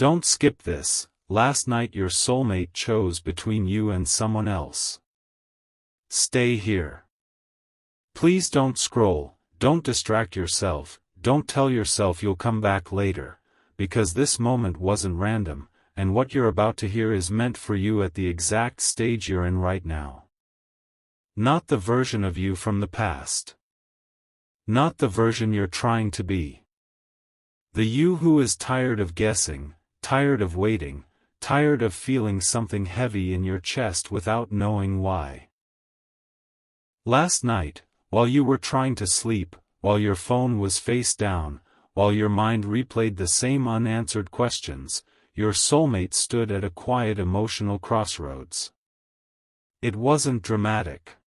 Don't skip this. Last night your soulmate chose between you and someone else. Stay here. Please don't scroll, don't distract yourself, don't tell yourself you'll come back later, because this moment wasn't random, and what you're about to hear is meant for you at the exact stage you're in right now. Not the version of you from the past. Not the version you're trying to be. The you who is tired of guessing, tired of waiting, tired of feeling something heavy in your chest without knowing why. Last night, while you were trying to sleep, while your phone was face down, while your mind replayed the same unanswered questions, your soulmate stood at a quiet emotional crossroads. It wasn't dramatic.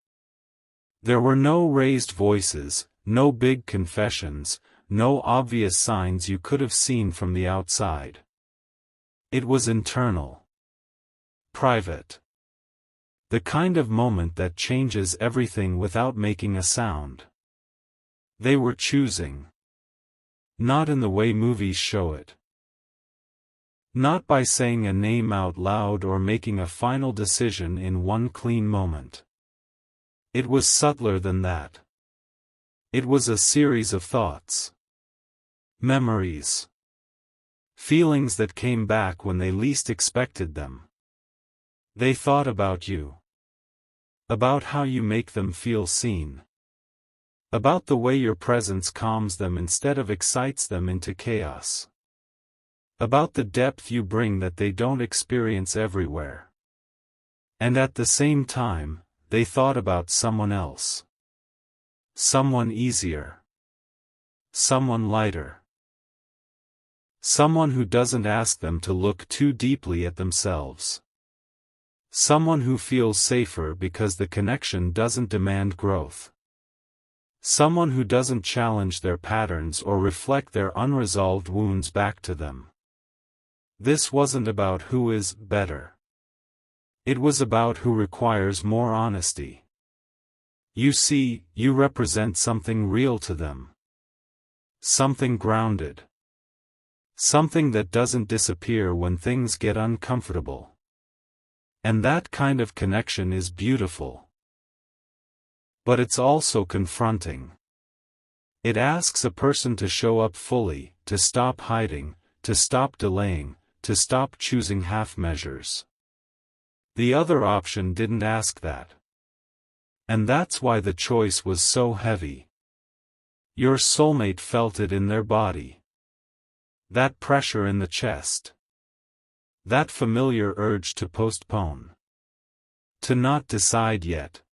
There were no raised voices, no big confessions, no obvious signs you could have seen from the outside. It was internal. Private. The kind of moment that changes everything without making a sound. They were choosing. Not in the way movies show it. Not by saying a name out loud or making a final decision in one clean moment. It was subtler than that. It was a series of thoughts. Memories. Feelings that came back when they least expected them. They thought about you. About how you make them feel seen. About the way your presence calms them instead of excites them into chaos. About the depth you bring that they don't experience everywhere. And at the same time, they thought about someone else. Someone easier. Someone lighter. Someone who doesn't ask them to look too deeply at themselves. Someone who feels safer because the connection doesn't demand growth. Someone who doesn't challenge their patterns or reflect their unresolved wounds back to them. This wasn't about who is better. It was about who requires more honesty. You see, you represent something real to them. Something grounded. Something that doesn't disappear when things get uncomfortable. And that kind of connection is beautiful. But it's also confronting. It asks a person to show up fully, to stop hiding, to stop delaying, to stop choosing half measures. The other option didn't ask that. And that's why the choice was so heavy. Your soulmate felt it in their body. That pressure in the chest. That familiar urge to postpone. To not decide yet.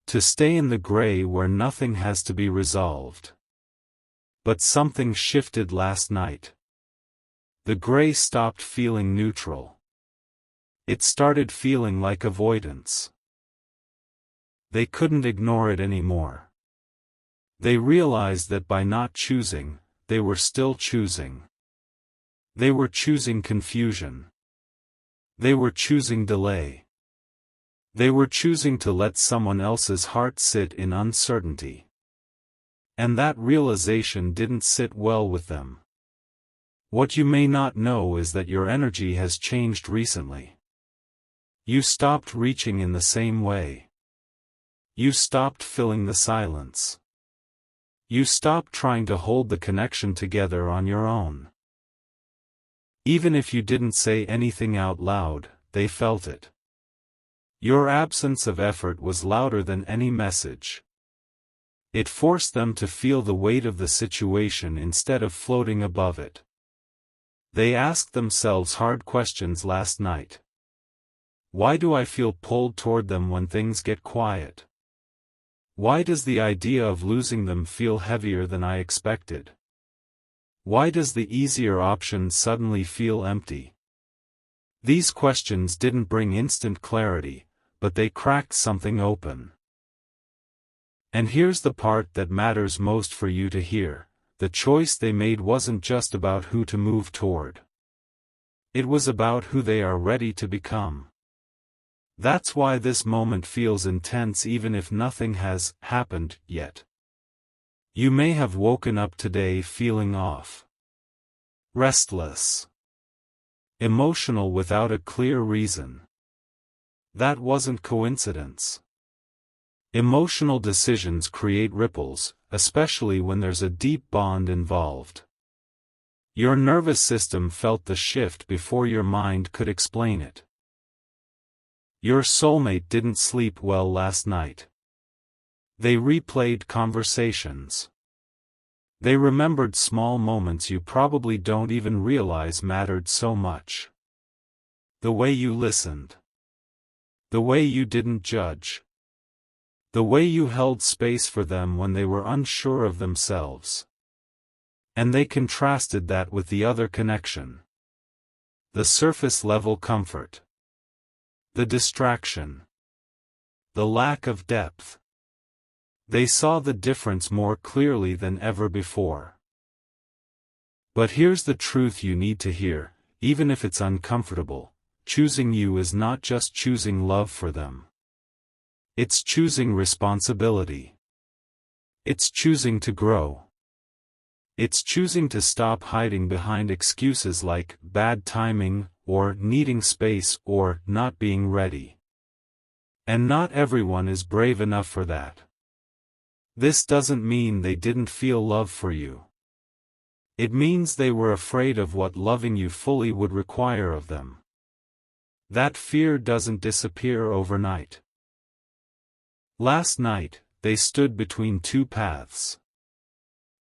To stay in the gray where nothing has to be resolved. But something shifted last night. The gray stopped feeling neutral. It started feeling like avoidance. They couldn't ignore it anymore. They realized that by not choosing, they were still choosing. They were choosing confusion. They were choosing delay. They were choosing to let someone else's heart sit in uncertainty. And that realization didn't sit well with them. What you may not know is that your energy has changed recently. You stopped reaching in the same way. You stopped filling the silence. You stopped trying to hold the connection together on your own. Even if you didn't say anything out loud, they felt it. Your absence of effort was louder than any message. It forced them to feel the weight of the situation instead of floating above it. They asked themselves hard questions last night. Why do I feel pulled toward them when things get quiet? Why does the idea of losing them feel heavier than I expected? Why does the easier option suddenly feel empty? These questions didn't bring instant clarity, but they cracked something open. And here's the part that matters most for you to hear: the choice they made wasn't just about who to move toward. It was about who they are ready to become. That's why this moment feels intense even if nothing has happened yet. You may have woken up today feeling off. Restless. Emotional without a clear reason. That wasn't coincidence. Emotional decisions create ripples, especially when there's a deep bond involved. Your nervous system felt the shift before your mind could explain it. Your soulmate didn't sleep well last night. They replayed conversations. They remembered small moments you probably don't even realize mattered so much. The way you listened. The way you didn't judge. The way you held space for them when they were unsure of themselves. And they contrasted that with the other connection. The surface-level comfort. The distraction. The lack of depth. They saw the difference more clearly than ever before. But here's the truth you need to hear, even if it's uncomfortable: choosing you is not just choosing love for them. It's choosing responsibility. It's choosing to grow. It's choosing to stop hiding behind excuses like bad timing, or needing space, or not being ready. And not everyone is brave enough for that. This doesn't mean they didn't feel love for you. It means they were afraid of what loving you fully would require of them. That fear doesn't disappear overnight. Last night, they stood between two paths.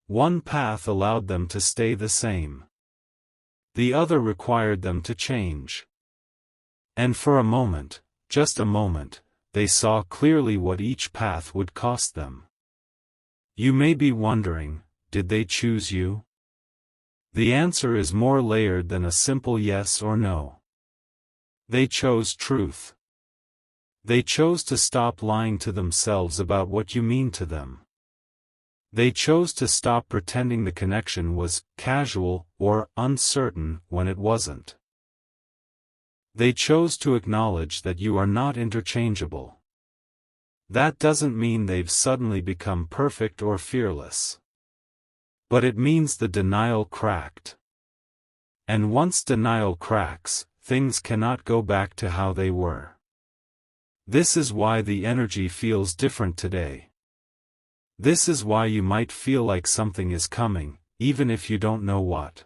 One path allowed them to stay the same. The other required them to change. And for a moment, just a moment, they saw clearly what each path would cost them. You may be wondering, did they choose you? The answer is more layered than a simple yes or no. They chose truth. They chose to stop lying to themselves about what you mean to them. They chose to stop pretending the connection was casual or uncertain when it wasn't. They chose to acknowledge that you are not interchangeable. That doesn't mean they've suddenly become perfect or fearless. But it means the denial cracked. And once denial cracks, things cannot go back to how they were. This is why the energy feels different today. This is why you might feel like something is coming, even if you don't know what.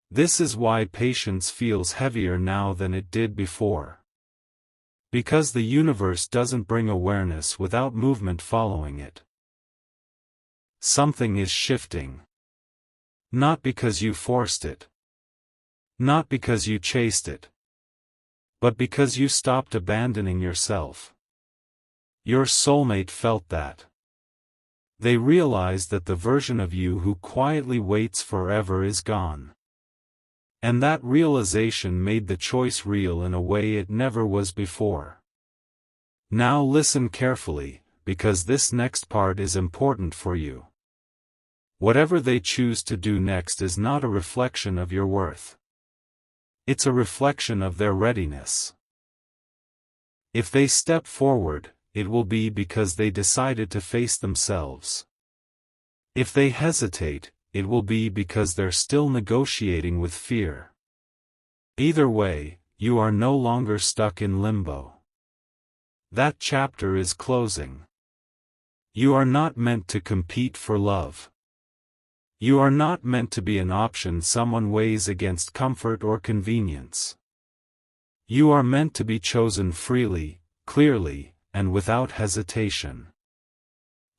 This is why patience feels heavier now than it did before. Because the universe doesn't bring awareness without movement following it. Something is shifting. Not because you forced it. Not because you chased it. But because you stopped abandoning yourself. Your soulmate felt that. They realized that the version of you who quietly waits forever is gone. And that realization made the choice real in a way it never was before. Now listen carefully, because this next part is important for you. Whatever they choose to do next is not a reflection of your worth. It's a reflection of their readiness. If they step forward, it will be because they decided to face themselves. If they hesitate, it will be because they're still negotiating with fear. Either way, you are no longer stuck in limbo. That chapter is closing. You are not meant to compete for love. You are not meant to be an option someone weighs against comfort or convenience. You are meant to be chosen freely, clearly, and without hesitation.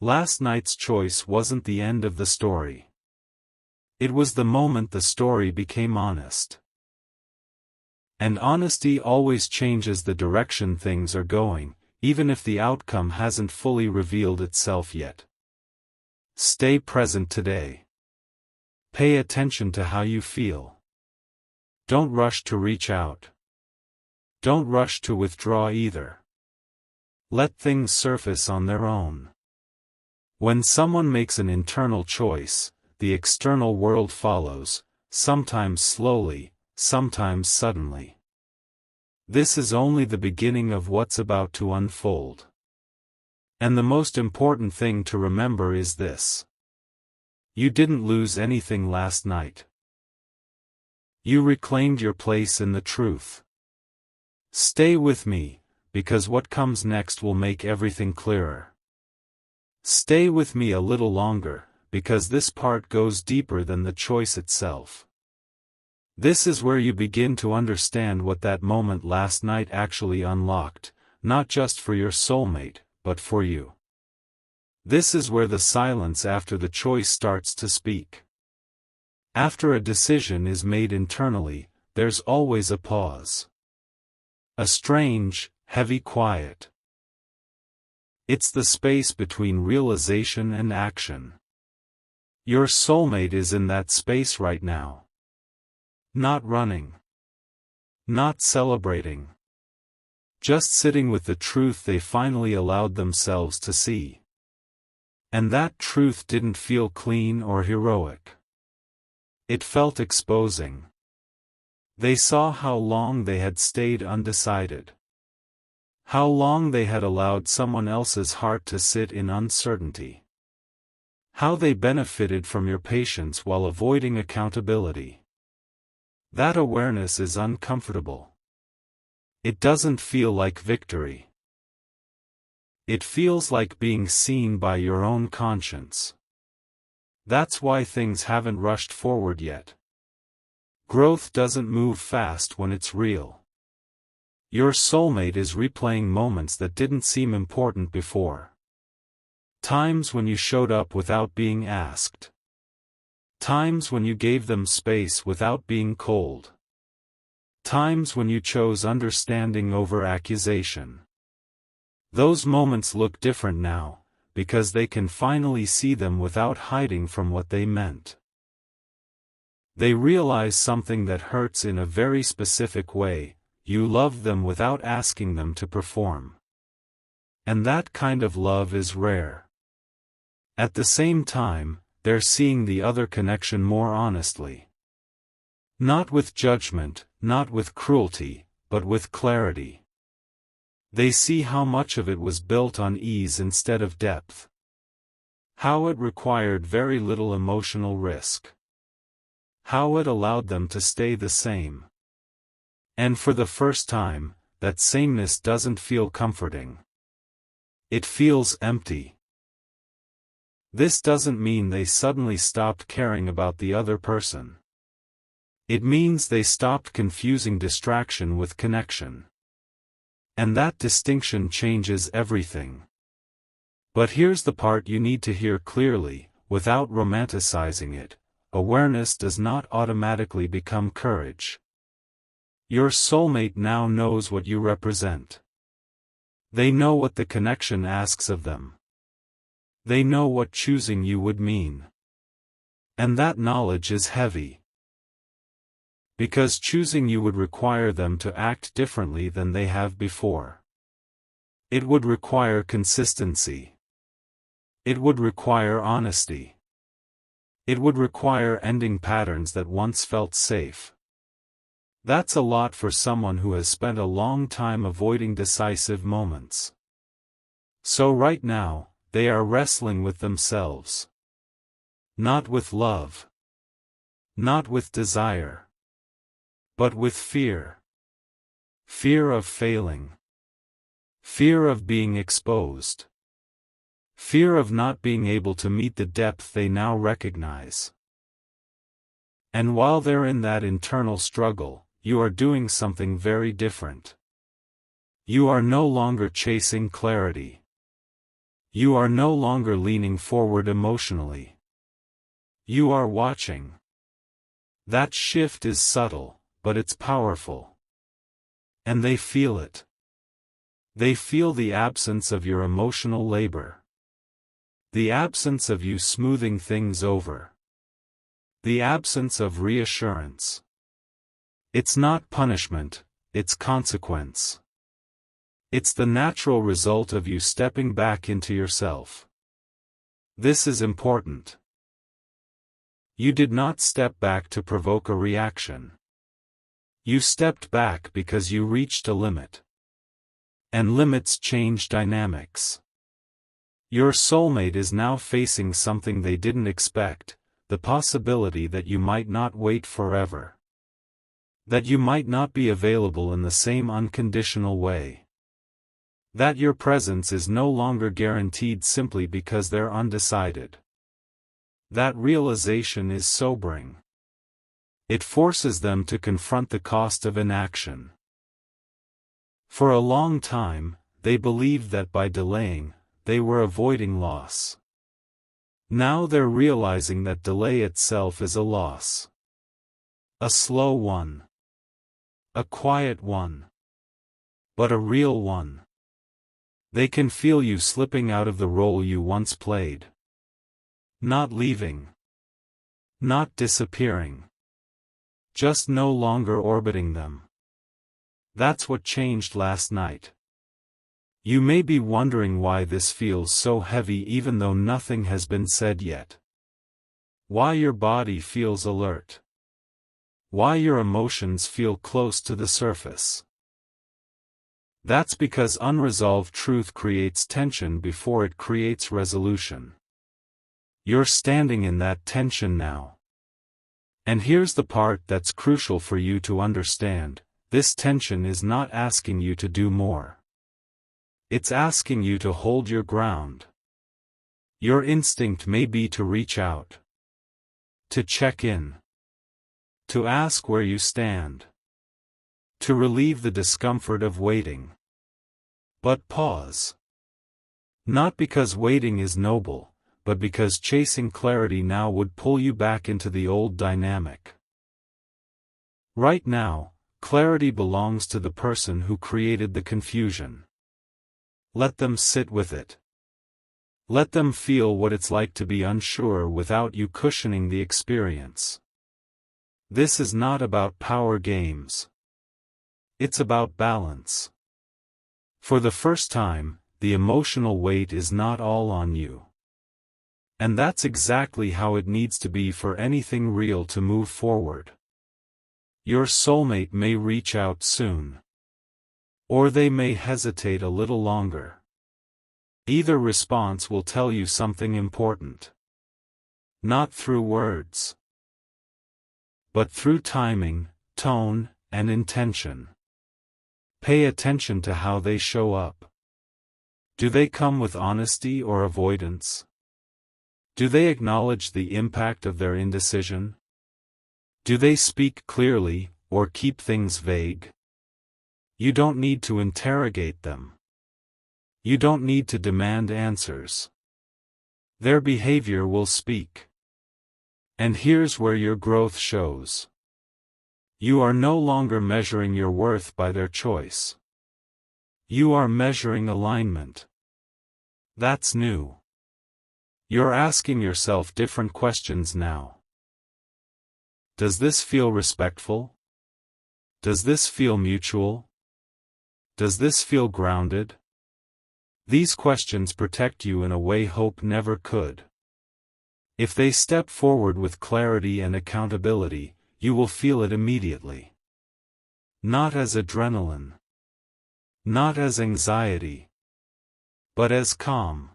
Last night's choice wasn't the end of the story. It was the moment the story became honest. And honesty always changes the direction things are going, even if the outcome hasn't fully revealed itself yet. Stay present today. Pay attention to how you feel. Don't rush to reach out. Don't rush to withdraw either. Let things surface on their own. When someone makes an internal choice, the external world follows, sometimes slowly, sometimes suddenly. This is only the beginning of what's about to unfold. And the most important thing to remember is this. You didn't lose anything last night. You reclaimed your place in the truth. Stay with me, because what comes next will make everything clearer. Stay with me a little longer, because this part goes deeper than the choice itself. This is where you begin to understand what that moment last night actually unlocked, not just for your soulmate, but for you. This is where the silence after the choice starts to speak. After a decision is made internally, there's always a pause. A strange, heavy quiet. It's the space between realization and action. Your soulmate is in that space right now. Not running. Not celebrating. Just sitting with the truth they finally allowed themselves to see. And that truth didn't feel clean or heroic. It felt exposing. They saw how long they had stayed undecided. How long they had allowed someone else's heart to sit in uncertainty. How they benefited from your patience while avoiding accountability. That awareness is uncomfortable. It doesn't feel like victory. It feels like being seen by your own conscience. That's why things haven't rushed forward yet. Growth doesn't move fast when it's real. Your soulmate is replaying moments that didn't seem important before. Times when you showed up without being asked. Times when you gave them space without being cold. Times when you chose understanding over accusation. Those moments look different now, because they can finally see them without hiding from what they meant. They realize something that hurts in a very specific way: you love them without asking them to perform. And that kind of love is rare. At the same time, they're seeing the other connection more honestly. Not with judgment, not with cruelty, but with clarity. They see how much of it was built on ease instead of depth. How it required very little emotional risk. How it allowed them to stay the same. And for the first time, that sameness doesn't feel comforting. It feels empty. This doesn't mean they suddenly stopped caring about the other person. It means they stopped confusing distraction with connection. And that distinction changes everything. But here's the part you need to hear clearly, without romanticizing it: awareness does not automatically become courage. Your soulmate now knows what you represent. They know what the connection asks of them. They know what choosing you would mean. And that knowledge is heavy. Because choosing you would require them to act differently than they have before. It would require consistency. It would require honesty. It would require ending patterns that once felt safe. That's a lot for someone who has spent a long time avoiding decisive moments. So right now, they are wrestling with themselves. Not with love. Not with desire. But with fear. Fear of failing. Fear of being exposed. Fear of not being able to meet the depth they now recognize. And while they're in that internal struggle, you are doing something very different. You are no longer chasing clarity. You are no longer leaning forward emotionally. You are watching. That shift is subtle, but it's powerful. And they feel it. They feel the absence of your emotional labor. The absence of you smoothing things over. The absence of reassurance. It's not punishment, it's consequence. It's the natural result of you stepping back into yourself. This is important. You did not step back to provoke a reaction. You stepped back because you reached a limit. And limits change dynamics. Your soulmate is now facing something they didn't expect: the possibility that you might not wait forever. That you might not be available in the same unconditional way. That your presence is no longer guaranteed simply because they're undecided. That realization is sobering. It forces them to confront the cost of inaction. For a long time, they believed that by delaying, they were avoiding loss. Now they're realizing that delay itself is a loss. A slow one. A quiet one. But a real one. They can feel you slipping out of the role you once played. Not leaving. Not disappearing. Just no longer orbiting them. That's what changed last night. You may be wondering why this feels so heavy even though nothing has been said yet. Why your body feels alert. Why your emotions feel close to the surface. That's because unresolved truth creates tension before it creates resolution. You're standing in that tension now. And here's the part that's crucial for you to understand: this tension is not asking you to do more. It's asking you to hold your ground. Your instinct may be to reach out. To check in. To ask where you stand. To relieve the discomfort of waiting. But pause. Not because waiting is noble, but because chasing clarity now would pull you back into the old dynamic. Right now, clarity belongs to the person who created the confusion. Let them sit with it. Let them feel what it's like to be unsure without you cushioning the experience. This is not about power games. It's about balance. For the first time, the emotional weight is not all on you. And that's exactly how it needs to be for anything real to move forward. Your soulmate may reach out soon. Or they may hesitate a little longer. Either response will tell you something important. Not through words, but through timing, tone, and intention. Pay attention to how they show up. Do they come with honesty or avoidance? Do they acknowledge the impact of their indecision? Do they speak clearly, or keep things vague? You don't need to interrogate them. You don't need to demand answers. Their behavior will speak. And here's where your growth shows. You are no longer measuring your worth by their choice. You are measuring alignment. That's new. You're asking yourself different questions now. Does this feel respectful? Does this feel mutual? Does this feel grounded? These questions protect you in a way hope never could. If they step forward with clarity and accountability, you will feel it immediately. Not as adrenaline. Not as anxiety. But as calm.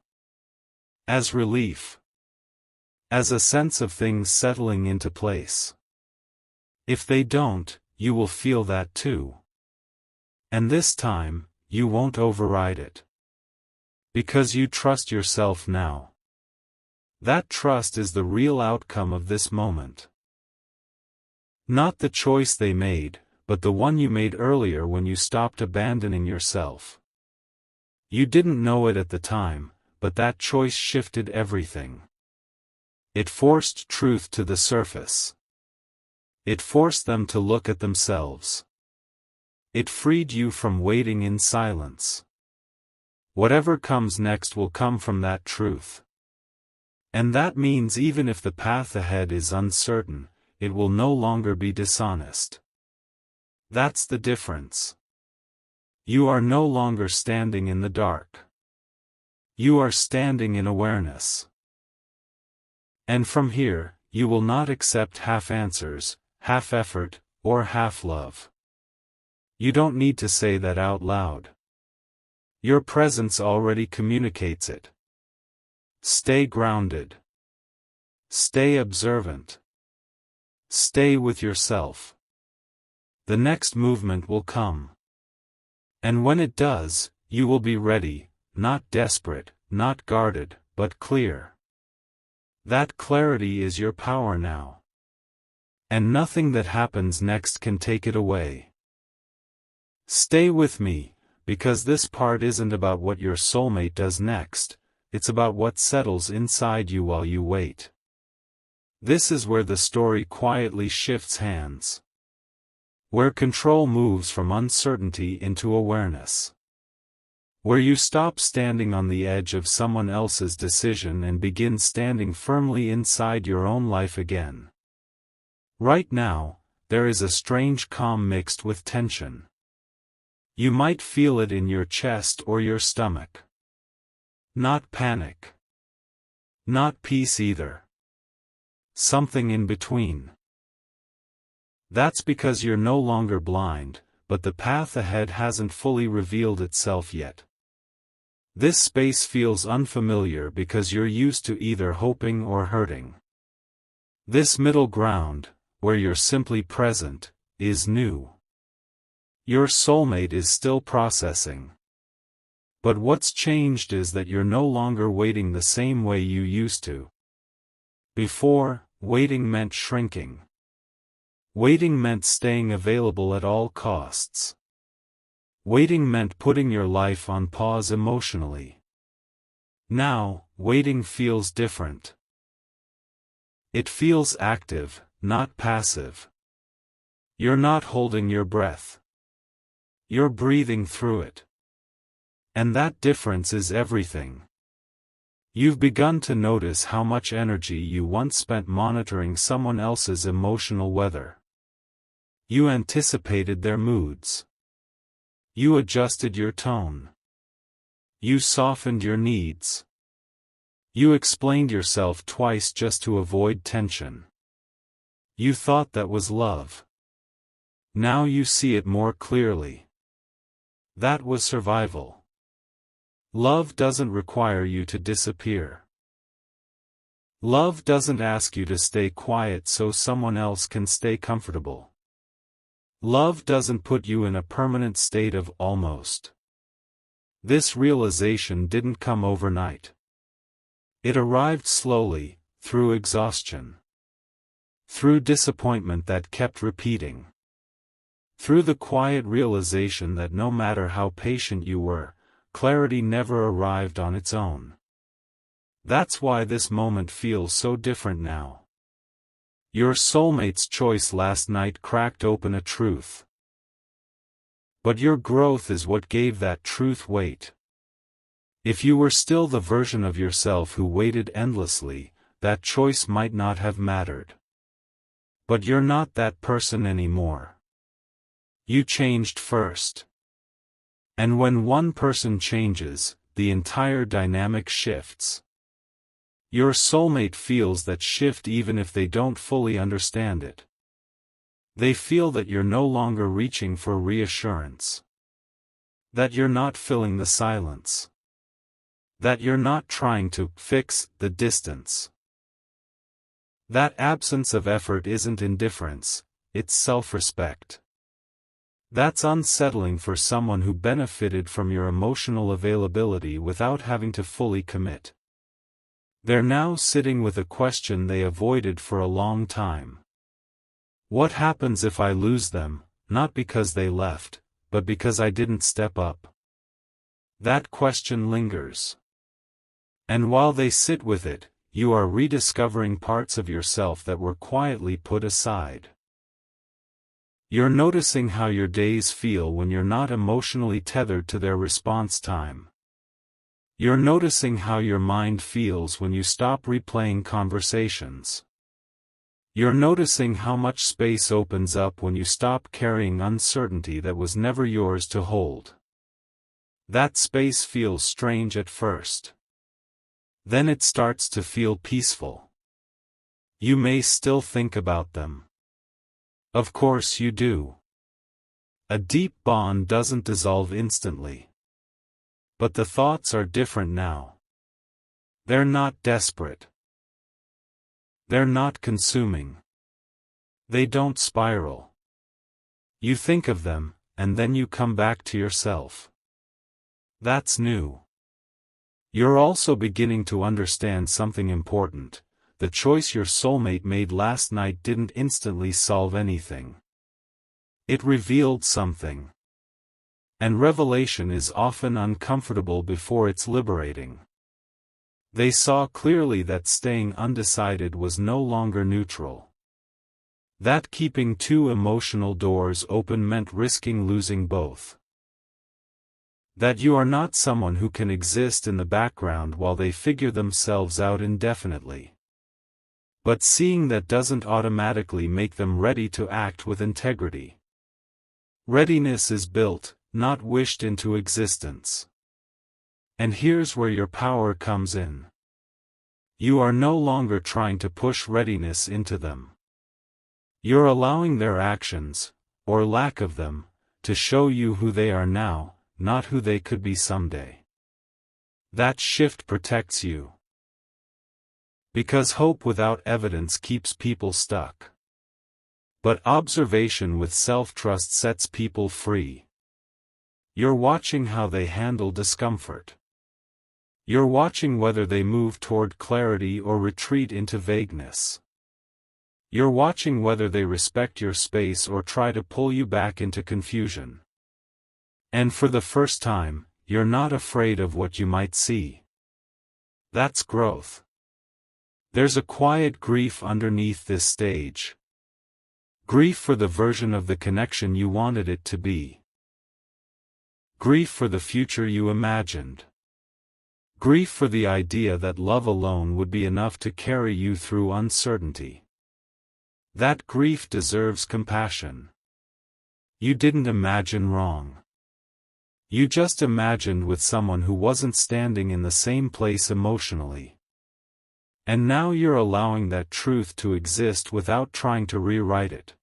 As relief. As a sense of things settling into place. If they don't, you will feel that too. And this time, you won't override it. Because you trust yourself now. That trust is the real outcome of this moment. Not the choice they made, but the one you made earlier when you stopped abandoning yourself. You didn't know it at the time, but that choice shifted everything. It forced truth to the surface. It forced them to look at themselves. It freed you from waiting in silence. Whatever comes next will come from that truth. And that means even if the path ahead is uncertain, it will no longer be dishonest. That's the difference. You are no longer standing in the dark. You are standing in awareness. And from here, you will not accept half answers, half effort, or half love. You don't need to say that out loud. Your presence already communicates it. Stay grounded. Stay observant. Stay with yourself. the next movement will come. And when it does, you will be ready, not desperate, not guarded, but clear. That clarity is your power now. And nothing that happens next can take it away. Stay with me, because this part isn't about what your soulmate does next, it's about what settles inside you while you wait. This is where the story quietly shifts hands. Where control moves from uncertainty into awareness. Where you stop standing on the edge of someone else's decision and begin standing firmly inside your own life again. Right now, there is a strange calm mixed with tension. You might feel it in your chest or your stomach. Not panic. Not peace either. Something in between. That's because you're no longer blind, but the path ahead hasn't fully revealed itself yet. This space feels unfamiliar because you're used to either hoping or hurting. This middle ground, where you're simply present, is new. Your soulmate is still processing. But what's changed is that you're no longer waiting the same way you used to. Before, waiting meant shrinking. Waiting meant staying available at all costs. Waiting meant putting your life on pause emotionally. Now, waiting feels different. It feels active, not passive. You're not holding your breath. You're breathing through it. And that difference is everything. You've begun to notice how much energy you once spent monitoring someone else's emotional weather. You anticipated their moods. You adjusted your tone. You softened your needs. You explained yourself twice just to avoid tension. You thought that was love. Now you see it more clearly. That was survival. Love doesn't require you to disappear. Love doesn't ask you to stay quiet so someone else can stay comfortable. Love doesn't put you in a permanent state of almost. This realization didn't come overnight. It arrived slowly, through exhaustion. Through disappointment that kept repeating. Through the quiet realization that no matter how patient you were, clarity never arrived on its own. That's why this moment feels so different now. Your soulmate's choice last night cracked open a truth. But your growth is what gave that truth weight. If you were still the version of yourself who waited endlessly, that choice might not have mattered. But you're not that person anymore. You changed first. And when one person changes, the entire dynamic shifts. Your soulmate feels that shift even if they don't fully understand it. They feel that you're no longer reaching for reassurance. That you're not filling the silence. That you're not trying to fix the distance. That absence of effort isn't indifference, it's self-respect. That's unsettling for someone who benefited from your emotional availability without having to fully commit. They're now sitting with a question they avoided for a long time. What happens if I lose them, not because they left, but because I didn't step up? That question lingers. And while they sit with it, you are rediscovering parts of yourself that were quietly put aside. You're noticing how your days feel when you're not emotionally tethered to their response time. You're noticing how your mind feels when you stop replaying conversations. You're noticing how much space opens up when you stop carrying uncertainty that was never yours to hold. That space feels strange at first. Then it starts to feel peaceful. You may still think about them. Of course you do. A deep bond doesn't dissolve instantly. But the thoughts are different now. They're not desperate. They're not consuming. They don't spiral. You think of them, and then you come back to yourself. That's new. You're also beginning to understand something important. The choice your soulmate made last night didn't instantly solve anything. It revealed something. And revelation is often uncomfortable before it's liberating. They saw clearly that staying undecided was no longer neutral. That keeping two emotional doors open meant risking losing both. That you are not someone who can exist in the background while they figure themselves out indefinitely. But seeing that doesn't automatically make them ready to act with integrity. Readiness is built, not wished into existence. And here's where your power comes in. You are no longer trying to push readiness into them. You're allowing their actions, or lack of them, to show you who they are now, not who they could be someday. That shift protects you. Because hope without evidence keeps people stuck. But observation with self-trust sets people free. You're watching how they handle discomfort. You're watching whether they move toward clarity or retreat into vagueness. You're watching whether they respect your space or try to pull you back into confusion. And for the first time, you're not afraid of what you might see. That's growth. There's a quiet grief underneath this stage. Grief for the version of the connection you wanted it to be. Grief for the future you imagined. Grief for the idea that love alone would be enough to carry you through uncertainty. That grief deserves compassion. You didn't imagine wrong. You just imagined with someone who wasn't standing in the same place emotionally. And now you're allowing that truth to exist without trying to rewrite it.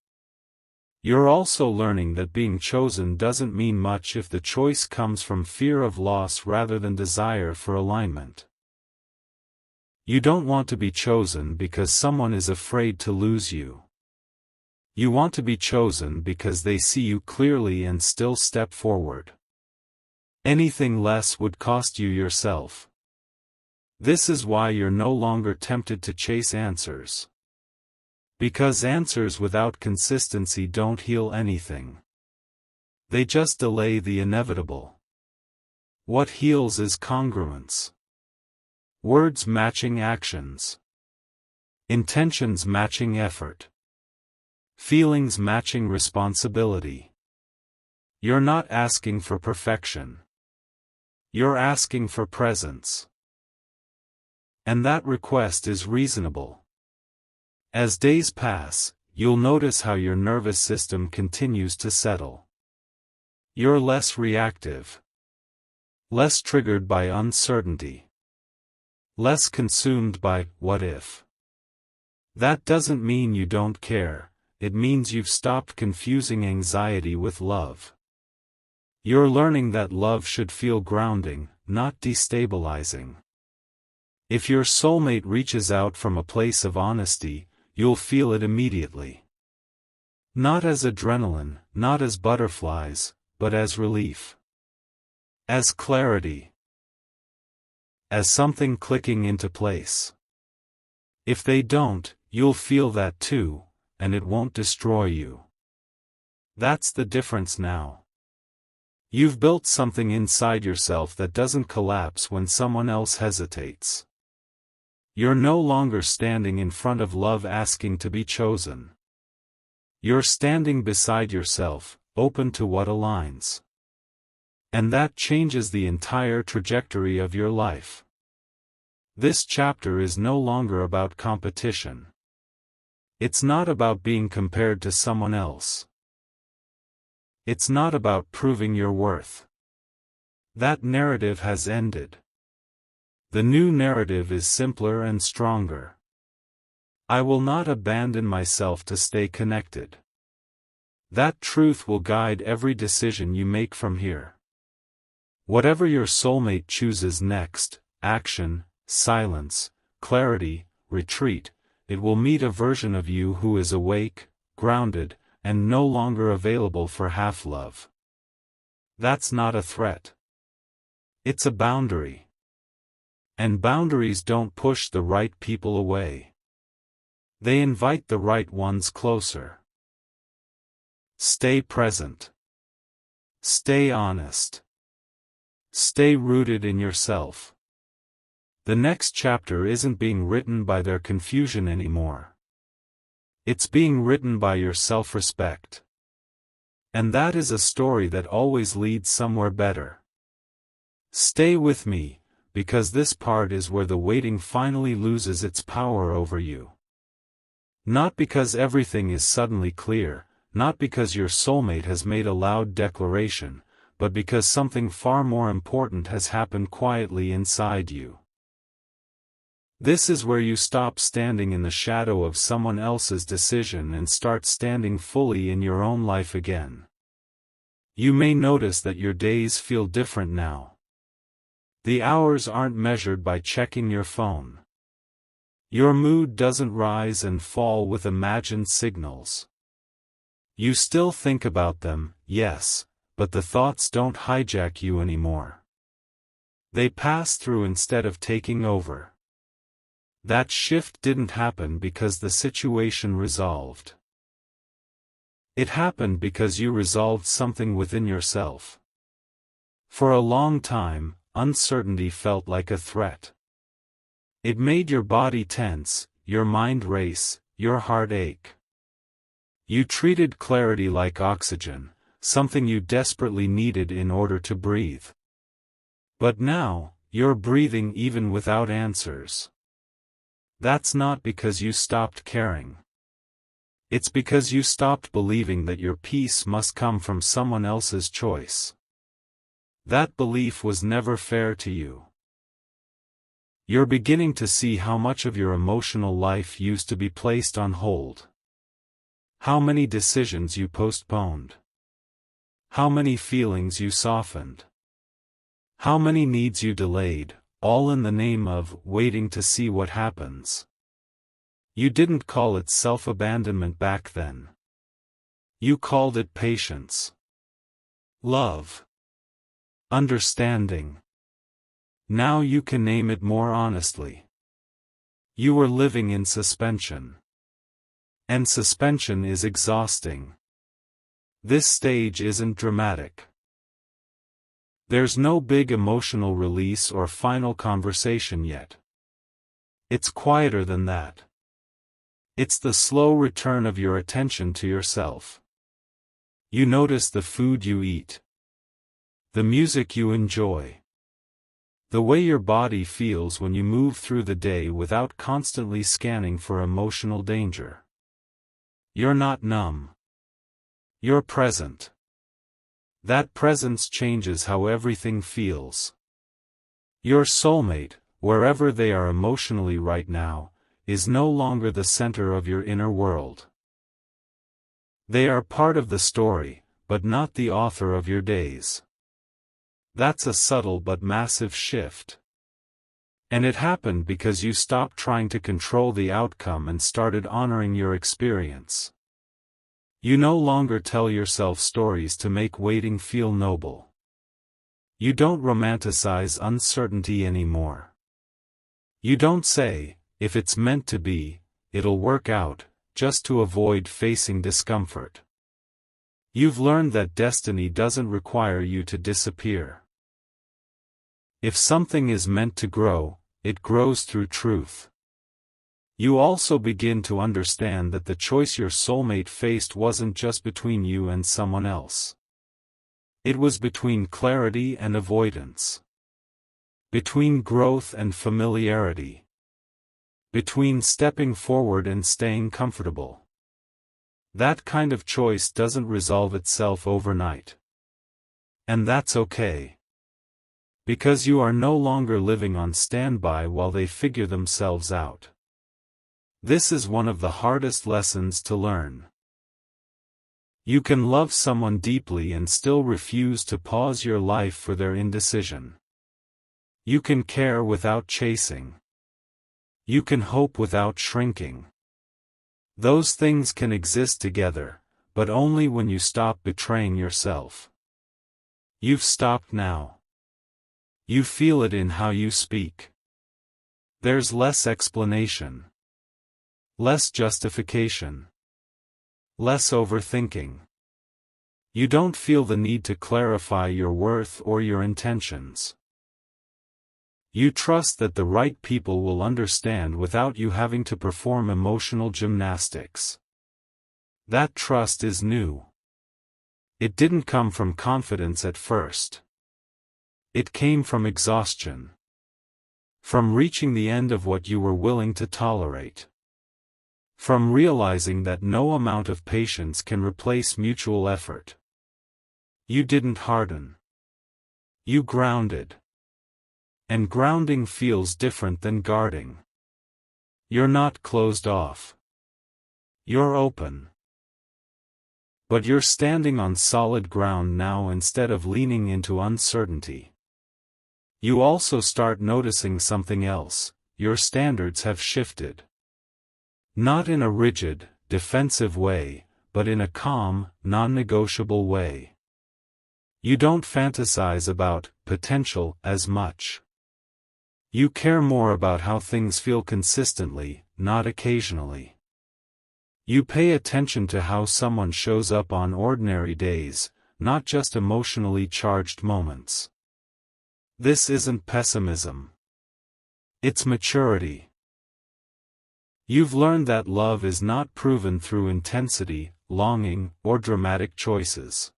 You're also learning that being chosen doesn't mean much if the choice comes from fear of loss rather than desire for alignment. You don't want to be chosen because someone is afraid to lose you. You want to be chosen because they see you clearly and still step forward. Anything less would cost you yourself. This is why you're no longer tempted to chase answers. Because answers without consistency don't heal anything. They just delay the inevitable. What heals is congruence. Words matching actions. Intentions matching effort. Feelings matching responsibility. You're not asking for perfection. You're asking for presence. And that request is reasonable. As days pass, you'll notice how your nervous system continues to settle. You're less reactive. Less triggered by uncertainty. Less consumed by what if. That doesn't mean you don't care, it means you've stopped confusing anxiety with love. You're learning that love should feel grounding, not destabilizing. If your soulmate reaches out from a place of honesty, you'll feel it immediately. Not as adrenaline, not as butterflies, but as relief. As clarity. As something clicking into place. If they don't, you'll feel that too, and it won't destroy you. That's the difference now. You've built something inside yourself that doesn't collapse when someone else hesitates. You're no longer standing in front of love asking to be chosen. You're standing beside yourself, open to what aligns. And that changes the entire trajectory of your life. This chapter is no longer about competition. It's not about being compared to someone else. It's not about proving your worth. That narrative has ended. The new narrative is simpler and stronger. I will not abandon myself to stay connected. That truth will guide every decision you make from here. Whatever your soulmate chooses next, action, silence, clarity, retreat, it will meet a version of you who is awake, grounded, and no longer available for half-love. That's not a threat. It's a boundary. And boundaries don't push the right people away. They invite the right ones closer. Stay present. Stay honest. Stay rooted in yourself. The next chapter isn't being written by their confusion anymore. It's being written by your self-respect. And that is a story that always leads somewhere better. Stay with me, because this part is where the waiting finally loses its power over you. Not because everything is suddenly clear, not because your soulmate has made a loud declaration, but because something far more important has happened quietly inside you. This is where you stop standing in the shadow of someone else's decision and start standing fully in your own life again. You may notice that your days feel different now. The hours aren't measured by checking your phone. Your mood doesn't rise and fall with imagined signals. You still think about them, yes, but the thoughts don't hijack you anymore. They pass through instead of taking over. That shift didn't happen because the situation resolved. It happened because you resolved something within yourself. For a long time, uncertainty felt like a threat. It made your body tense, your mind race, your heart ache. You treated clarity like oxygen, something you desperately needed in order to breathe. But now, you're breathing even without answers. That's not because you stopped caring. It's because you stopped believing that your peace must come from someone else's choice. That belief was never fair to you. You're beginning to see how much of your emotional life used to be placed on hold. How many decisions you postponed. How many feelings you softened. How many needs you delayed, all in the name of waiting to see what happens. You didn't call it self-abandonment back then. You called it patience. Love. Understanding. Now you can name it more honestly. You were living in suspension. And suspension is exhausting. This stage isn't dramatic. There's no big emotional release or final conversation yet. It's quieter than that. It's the slow return of your attention to yourself. You notice the food you eat. The music you enjoy. The way your body feels when you move through the day without constantly scanning for emotional danger. You're not numb. You're present. That presence changes how everything feels. Your soulmate, wherever they are emotionally right now, is no longer the center of your inner world. They are part of the story, but not the author of your days. That's a subtle but massive shift. And it happened because you stopped trying to control the outcome and started honoring your experience. You no longer tell yourself stories to make waiting feel noble. You don't romanticize uncertainty anymore. You don't say, if it's meant to be, it'll work out, just to avoid facing discomfort. You've learned that destiny doesn't require you to disappear. If something is meant to grow, it grows through truth. You also begin to understand that the choice your soulmate faced wasn't just between you and someone else. It was between clarity and avoidance. Between growth and familiarity. Between stepping forward and staying comfortable. That kind of choice doesn't resolve itself overnight. And that's okay. Because you are no longer living on standby while they figure themselves out. This is one of the hardest lessons to learn. You can love someone deeply and still refuse to pause your life for their indecision. You can care without chasing. You can hope without shrinking. Those things can exist together, but only when you stop betraying yourself. You've stopped now. You feel it in how you speak. There's less explanation. Less justification. Less overthinking. You don't feel the need to clarify your worth or your intentions. You trust that the right people will understand without you having to perform emotional gymnastics. That trust is new. It didn't come from confidence at first. It came from exhaustion. From reaching the end of what you were willing to tolerate. From realizing that no amount of patience can replace mutual effort. You didn't harden. You grounded. And grounding feels different than guarding. You're not closed off. You're open. But you're standing on solid ground now instead of leaning into uncertainty. You also start noticing something else: your standards have shifted. Not in a rigid, defensive way, but in a calm, non-negotiable way. You don't fantasize about potential as much. You care more about how things feel consistently, not occasionally. You pay attention to how someone shows up on ordinary days, not just emotionally charged moments. This isn't pessimism. It's maturity. You've learned that love is not proven through intensity, longing, or dramatic choices.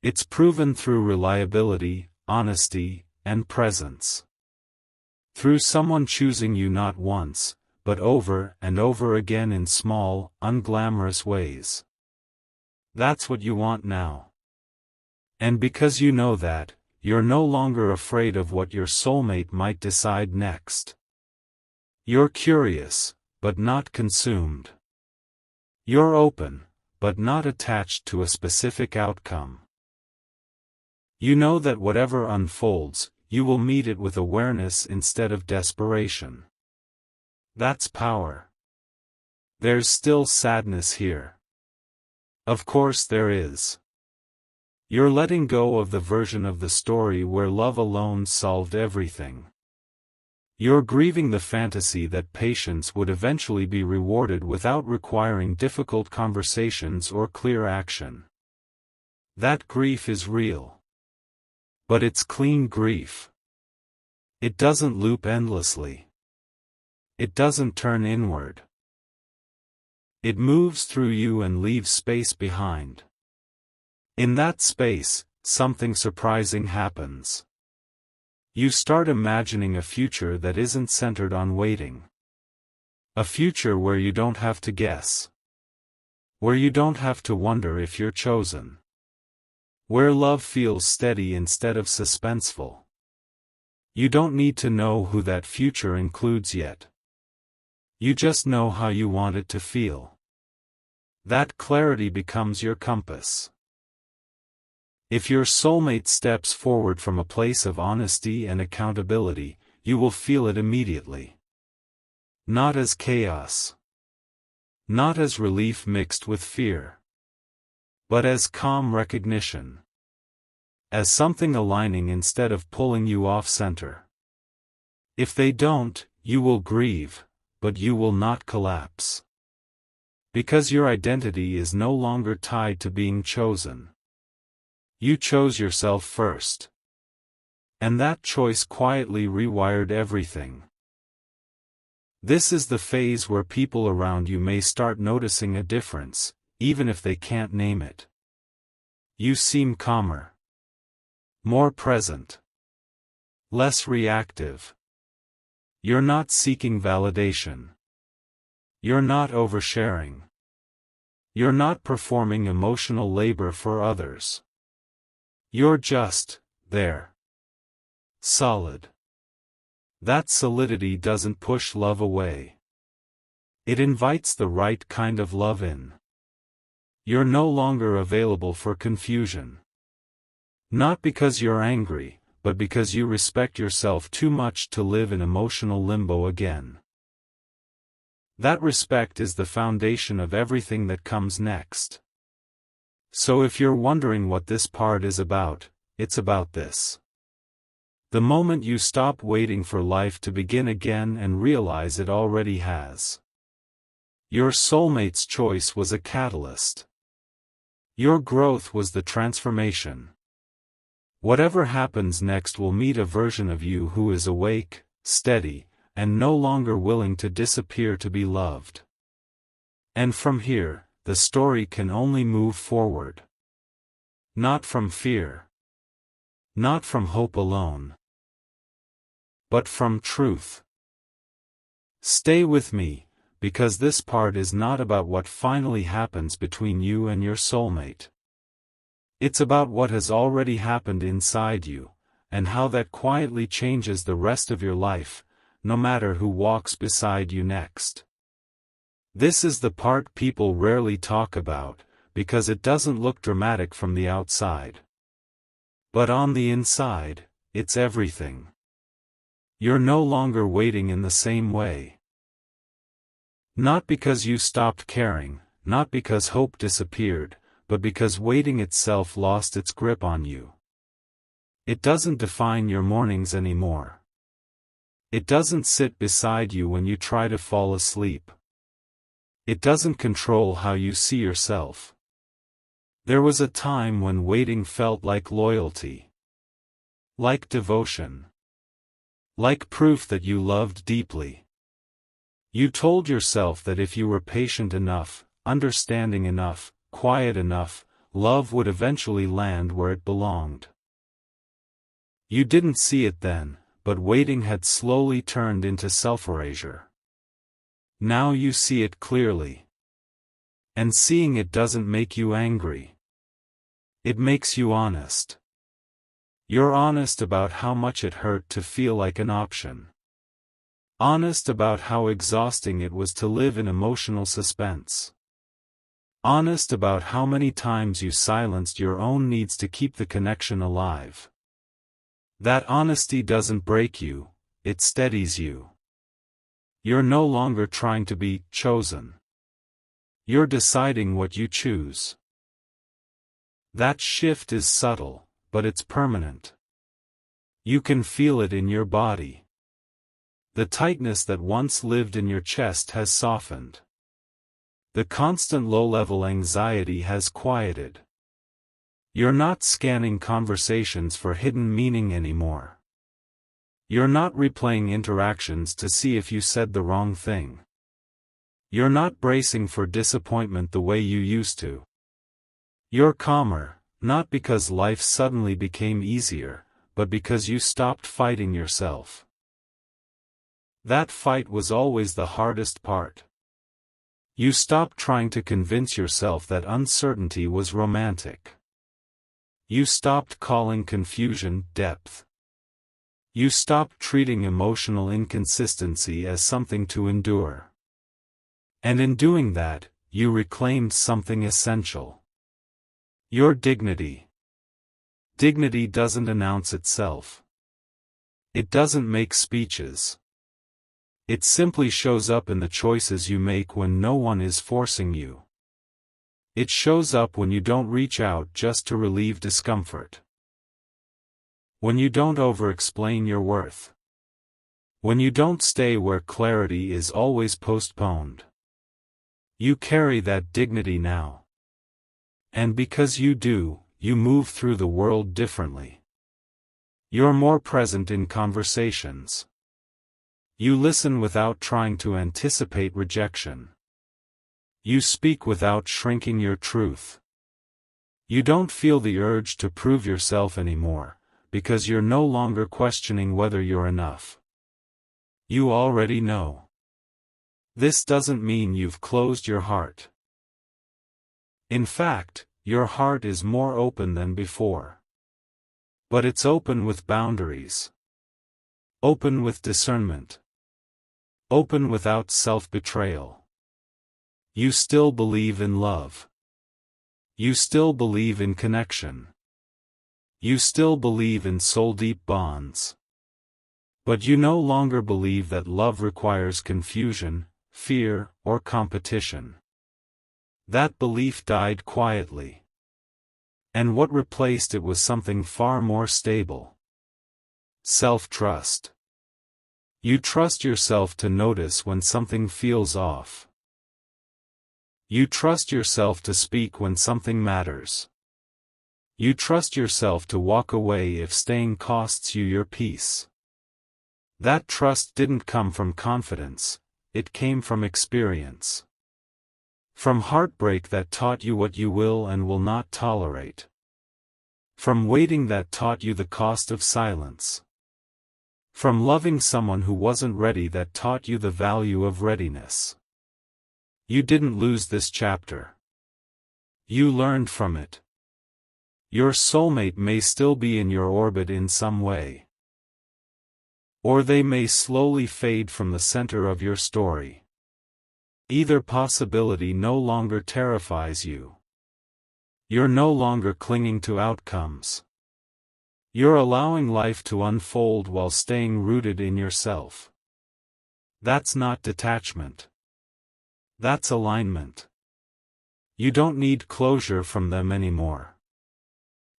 It's proven through reliability, honesty, and presence. Through someone choosing you not once, but over and over again in small, unglamorous ways. That's what you want now. And because you know that, you're no longer afraid of what your soulmate might decide next. You're curious, but not consumed. You're open, but not attached to a specific outcome. You know that whatever unfolds, you will meet it with awareness instead of desperation. That's power. There's still sadness here. Of course there is. You're letting go of the version of the story where love alone solved everything. You're grieving the fantasy that patience would eventually be rewarded without requiring difficult conversations or clear action. That grief is real. But it's clean grief. It doesn't loop endlessly. It doesn't turn inward. It moves through you and leaves space behind. In that space, something surprising happens. You start imagining a future that isn't centered on waiting. A future where you don't have to guess. Where you don't have to wonder if you're chosen. Where love feels steady instead of suspenseful. You don't need to know who that future includes yet. You just know how you want it to feel. That clarity becomes your compass. If your soulmate steps forward from a place of honesty and accountability, you will feel it immediately. Not as chaos. Not as relief mixed with fear. But as calm recognition. As something aligning instead of pulling you off center. If they don't, you will grieve, but you will not collapse. Because your identity is no longer tied to being chosen. You chose yourself first. And that choice quietly rewired everything. This is the phase where people around you may start noticing a difference, even if they can't name it. You seem calmer. More present. Less reactive. You're not seeking validation. You're not oversharing. You're not performing emotional labor for others. You're just there. Solid. That solidity doesn't push love away. It invites the right kind of love in. You're no longer available for confusion. Not because you're angry, but because you respect yourself too much to live in emotional limbo again. That respect is the foundation of everything that comes next. So if you're wondering what this part is about, it's about this. The moment you stop waiting for life to begin again and realize it already has. Your soulmate's choice was a catalyst. Your growth was the transformation. Whatever happens next will meet a version of you who is awake, steady, and no longer willing to disappear to be loved. And from here, the story can only move forward. Not from fear. Not from hope alone. But from truth. Stay with me, because this part is not about what finally happens between you and your soulmate. It's about what has already happened inside you, and how that quietly changes the rest of your life, no matter who walks beside you next. This is the part people rarely talk about, because it doesn't look dramatic from the outside. But on the inside, it's everything. You're no longer waiting in the same way. Not because you stopped caring, not because hope disappeared, but because waiting itself lost its grip on you. It doesn't define your mornings anymore. It doesn't sit beside you when you try to fall asleep. It doesn't control how you see yourself. There was a time when waiting felt like loyalty. Like devotion. Like proof that you loved deeply. You told yourself that if you were patient enough, understanding enough, quiet enough, love would eventually land where it belonged. You didn't see it then, but waiting had slowly turned into self-erasure. Now you see it clearly. And seeing it doesn't make you angry. It makes you honest. You're honest about how much it hurt to feel like an option. Honest about how exhausting it was to live in emotional suspense. Honest about how many times you silenced your own needs to keep the connection alive. That honesty doesn't break you, it steadies you. You're no longer trying to be chosen. You're deciding what you choose. That shift is subtle, but it's permanent. You can feel it in your body. The tightness that once lived in your chest has softened. The constant low-level anxiety has quieted. You're not scanning conversations for hidden meaning anymore. You're not replaying interactions to see if you said the wrong thing. You're not bracing for disappointment the way you used to. You're calmer, not because life suddenly became easier, but because you stopped fighting yourself. That fight was always the hardest part. You stopped trying to convince yourself that uncertainty was romantic. You stopped calling confusion depth. You stopped treating emotional inconsistency as something to endure. And in doing that, you reclaimed something essential. Your dignity. Dignity doesn't announce itself. It doesn't make speeches. It simply shows up in the choices you make when no one is forcing you. It shows up when you don't reach out just to relieve discomfort. When you don't over-explain your worth. When you don't stay where clarity is always postponed. You carry that dignity now. And because you do, you move through the world differently. You're more present in conversations. You listen without trying to anticipate rejection. You speak without shrinking your truth. You don't feel the urge to prove yourself anymore, because you're no longer questioning whether you're enough. You already know. This doesn't mean you've closed your heart. In fact, your heart is more open than before. But it's open with boundaries. Open with discernment. Open without self-betrayal. You still believe in love. You still believe in connection. You still believe in soul-deep bonds. But you no longer believe that love requires confusion, fear, or competition. That belief died quietly. And what replaced it was something far more stable. Self-trust. You trust yourself to notice when something feels off. You trust yourself to speak when something matters. You trust yourself to walk away if staying costs you your peace. That trust didn't come from confidence, it came from experience. From heartbreak that taught you what you will and will not tolerate. From waiting that taught you the cost of silence. From loving someone who wasn't ready that taught you the value of readiness. You didn't lose this chapter. You learned from it. Your soulmate may still be in your orbit in some way. Or they may slowly fade from the center of your story. Either possibility no longer terrifies you. You're no longer clinging to outcomes. You're allowing life to unfold while staying rooted in yourself. That's not detachment. That's alignment. You don't need closure from them anymore.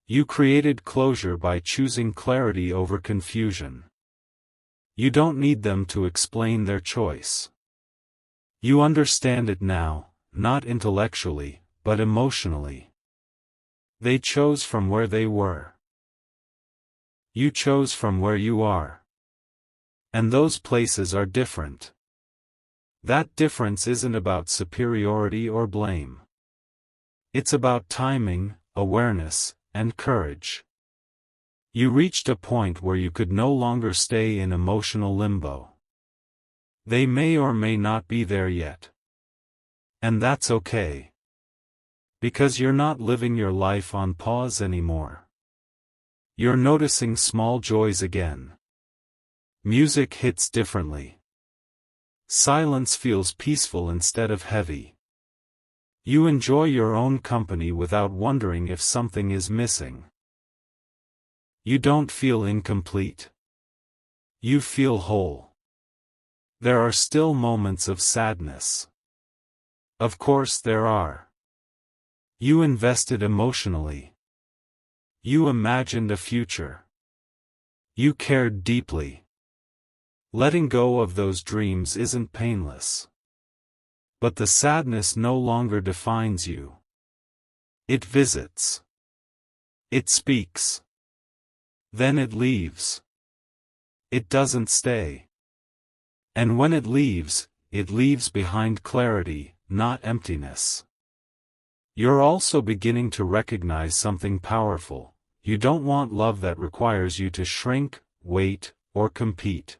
You created closure by choosing clarity over confusion. You don't need them to explain their choice. You understand it now, not intellectually, but emotionally. They chose from where they were. You chose from where you are. And those places are different. That difference isn't about superiority or blame. It's about timing, awareness, and courage. You reached a point where you could no longer stay in emotional limbo. They may or may not be there yet. And that's okay. Because you're not living your life on pause anymore. You're noticing small joys again. Music hits differently. Silence feels peaceful instead of heavy. You enjoy your own company without wondering if something is missing. You don't feel incomplete. You feel whole. There are still moments of sadness. Of course there are. You invested emotionally. You imagined a future. You cared deeply. Letting go of those dreams isn't painless. But the sadness no longer defines you. It visits. It speaks. Then it leaves. It doesn't stay. And when it leaves behind clarity, not emptiness. You're also beginning to recognize something powerful. You don't want love that requires you to shrink, wait, or compete.